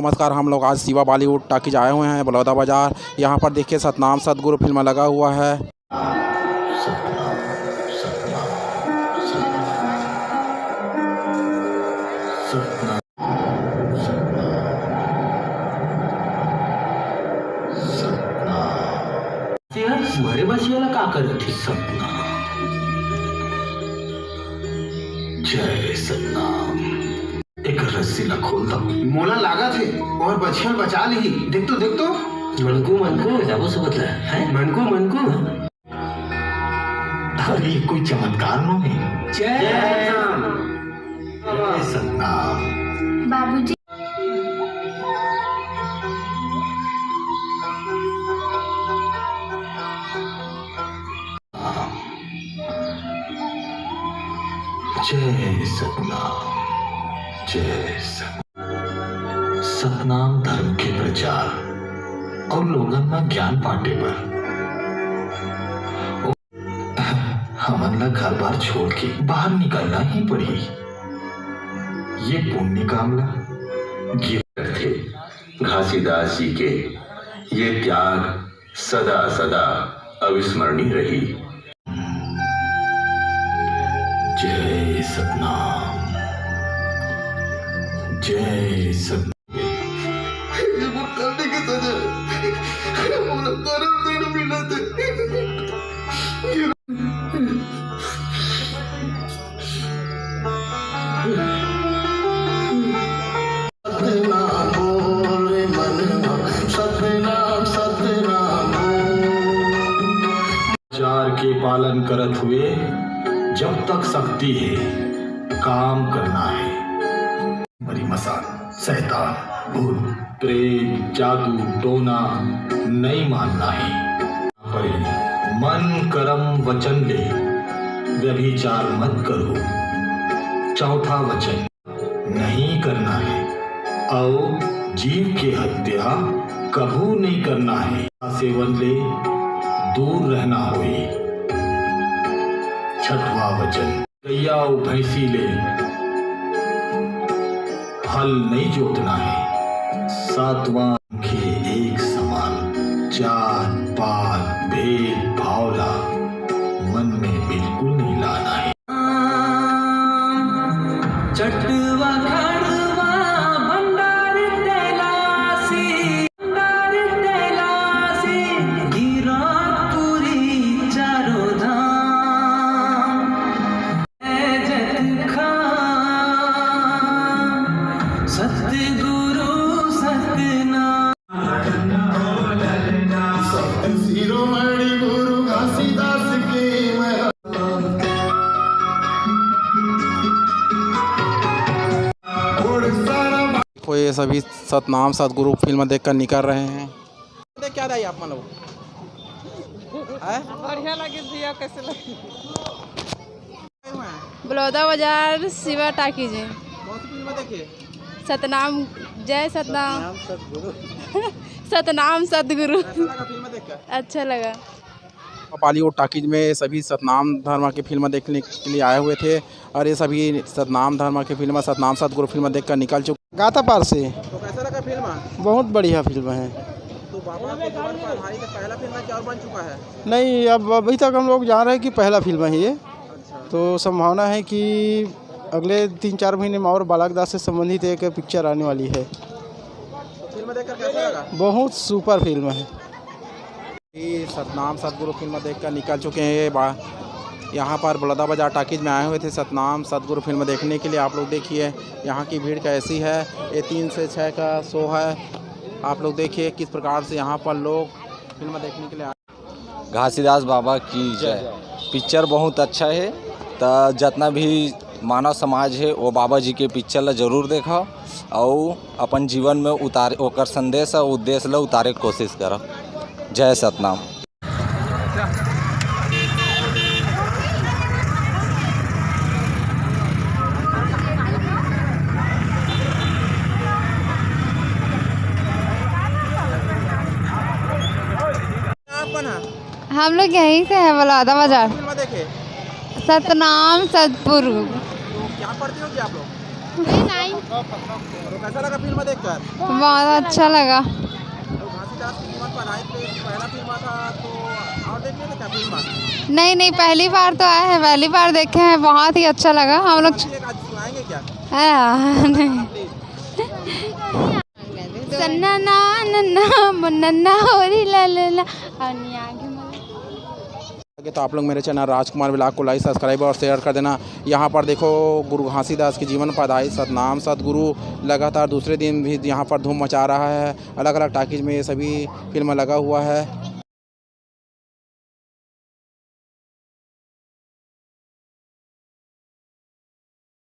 नमस्कार। हम लोग आज शिवा बॉलीवुड टॉकीज आए हुए हैं बलौदा बाज़ार। यहाँ पर देखिए सतनाम सतगुरु फिल्म लगा हुआ है। तुम्हारे बस वाला का कर थी सपना। जय सतनाम। एक रस्सी ला खोल दो, मोला लागा थे और बछियल बचा ली। देख तो मनकू मनकू जाबो से बतला है। मनकू मनकू अरे ये कोई चमत्कार नो है। जय सतनाम। बाबूजी जय सतनाम। जय सतनाम धर्म के प्रचार और लोगों में ज्ञान बांटे पर हमन ला घर बार छोड़ के बाहर निकलना ही पड़ी। ये पुण्य कामला गिफ्ट थे घासीदास जी के। ये त्याग सदा सदा अविस्मरणीय रही। जय सतनाम। जय सतनाम। करने के सजा मिला चार के पालन करत हुए जब तक शक्ति है काम करना है। बड़ी मसान शैतान भूत प्रेत जादू टोना नहीं मानना है। पर मन कर्म वचन ले व्यभिचार मत करो। चौथा वचन नहीं करना है और जीव की हत्या कबू नहीं करना है। सेवन ले दूर रहना होए। छठवां वचन गैया भैंसी ले हल नहीं जोतना है। सातवां के एक समान जात पात भेद भावला मन में बिल्कुल नहीं लाना है। चटवा खड़वा भंडार तेलासी गिरा पूरी चारों धाम जत खा सतगुरु सतनाम। शिरोमणि गुरु घासीदास के तो ये सभी सतनाम सतगुरु फिल्म देखकर निकल रहे हैं। क्या रही आप लोग बढ़िया लगे दिया कैसे लगे। बलौदा बाजार शिवा टॉकीज है। कौन सी फिल्म देखिए? सतनाम। जय सतनाम सतनाम सतगुरु। फिल्म देखकर अच्छा लगा। बॉलीवुड टॉकीज में सभी सतनाम धर्म की फिल्म देखने के लिए आए हुए थे और ये सभी सतनाम धर्म की फिल्म सतनाम सतगुरु फिल्म देखकर निकल चुके। गाता पार से। तो कैसा लगा फिल्म? बहुत बढ़िया फिल्म है। तो बाबा के जीवन पर आधारित पहला फिल्म है क्या और बन चुका है? नहीं, अब अभी तक हम लोग जान रहे हैं कि पहला फिल्म है ये। अच्छा। तो संभावना है कि अगले 3-4 महीने में और बालकदास से संबंधित एक पिक्चर आने वाली है। तो फिल्म देखकर कैसा लगा? बहुत सुपर फिल्म है। ये सतनाम सतगुरु फिल्म देखकर निकल चुके हैं। यहाँ पर बलौदा बाजार टॉकीज में आए हुए थे सतनाम सतगुरु फिल्म देखने के लिए। आप लोग देखिए यहाँ की भीड़ कैसी है। ये 3 से 6 का शो है। आप लोग देखिए किस प्रकार से यहाँ पर लोग फिल्म देखने के लिए आए। घासीदास बाबा की जय। पिक्चर बहुत अच्छा है। तो जितना भी मानव समाज है वो बाबा जी के पिक्चर ला जरूर देखो और अपन जीवन में उतारे ओकर संदेश और उद्देश्य ला उतारे के कोशिश करो। जय सतनाम। हम लोग यहीं से हैं बलौदा बाजार। फिल्म देखे? सतनाम सतगुरु। तो क्या पढ़ते हो क्या आप लोग? तो कैसा लगा फिल्म देखकर? बहुत अच्छा लगा। तो घासीदास की जीवन पर आधारित पहला फिल्म था, तो और देखने थे क्या फिल्म? नहीं पहली बार तो आए हैं, पहली बार देखे हैं, बहुत ही अच्छा लगा। हम लोग सुनाएंगे क्या? नहीं सन्ना ना नन्ना मुन्ना होरी ला ला ला अनि आगे तो आप लोग मेरे चैनल राजकुमार व्लॉग को लाइक सब्सक्राइब और शेयर कर देना। यहाँ पर देखो गुरु घासीदास के जीवन पर आधारित सतनाम सतगुरु लगातार दूसरे दिन भी यहाँ पर धूम मचा रहा है। अलग अलग टाकीज में ये सभी फिल्म लगा हुआ है।